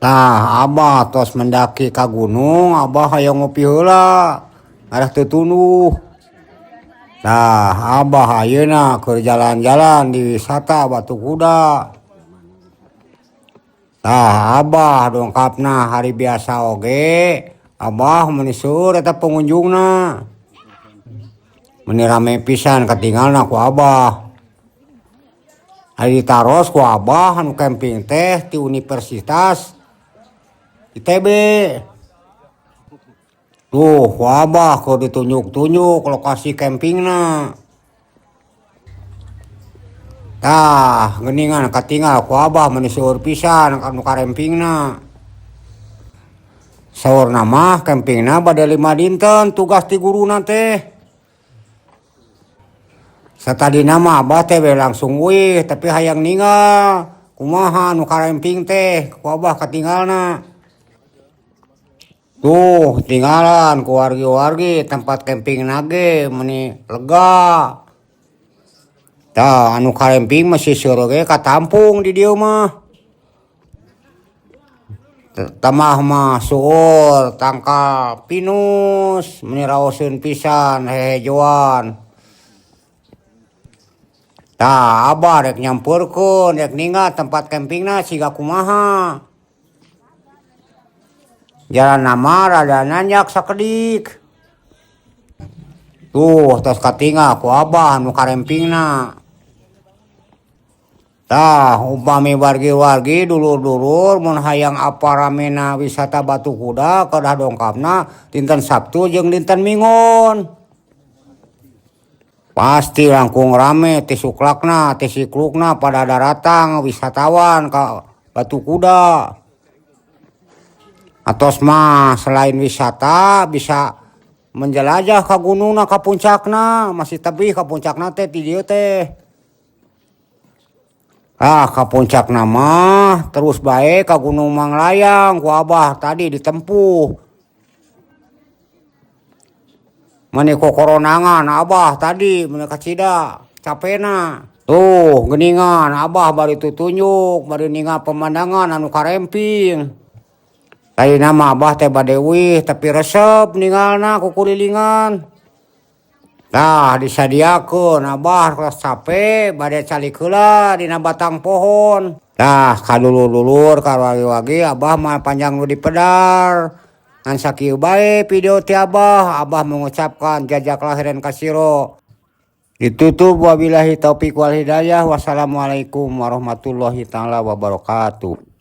Nah, Abah tos mendaki ka gunung, Abah hayang ngopi heula. Arah teu tunduh. Nah, Abah ayeuna keur jalan-jalan di wisata Batu Kuda. Nah, Abah dongkapna hari biasa oge, Abah meuni seueur eta pengunjungna. Meuni rame pisan katinggalna ku Abah. Ari ditaros ku Abah anu camping teh ti Universitas ITB. Tuh, ku Abah kau ditunjuk-tunjuk lokasi campingna. Tah, geningan katinggal ku Abah meuni seueur pisan anu karempingna. Saurna mah campingna bade 5 dinten tugas ti guruna teh. Satadina mah Abah teh langsung weuih tapi hayang ninggal kumaha anu karemping teh ku Abah katinggalna. Tuh, tinggalan ku wargi-wargi tempat camping nage meuni lega. Tah, anu karemping masih seueur ge katampung di dieu mah. Tamah mah suur, tangkal pinus, meuni raoseun pisan hehejoan. Tah, Abah rek nyampeurkeun, rek ninggal tempat campingna siga kumaha. Jalan nama rada nanjak sakedik. Tuh, tos katinggal ku Abah anu karempingna. Tah, upami wargi-wargi dulur-dulur mun hayang aparamena wisata Batu Kuda kedah dongkapna dinten Sabtu jeung dinten Mingon. Pasti langkung rame ti suklakna, ti siklukna pada daratang wisatawan ka Batu Kuda. Atos mah selain wisata bisa menjelajah ka gunungna ka puncakna, masih tebih ka puncakna teh ti dieu teh. Ka puncakna mah terus bae ka Gunung Manglayang ku Abah tadi ditempuh. Mani kokoronangan Abah tadi meuni kacida capena. Tuh, geningan Abah bari tutunjuk, bari ningal pemandangan anu karemping. Ayeuna mah Abah teh bade weuih tapi resep ninggalna ku kurilingan. Tah, disadiakeun Abah tos cape bade calik heula dina batang pohon. Tah, ka dulur-dulur ka wagi-wagi Abah mah panjang nu dipedar. Ngan sakieu bae video ti Abah, Abah mengucapkan jajak lahiran kasiro. Ditutup wabillahi taufik wal hidayah. Wassalamualaikum warahmatullahi taala wabarakatuh.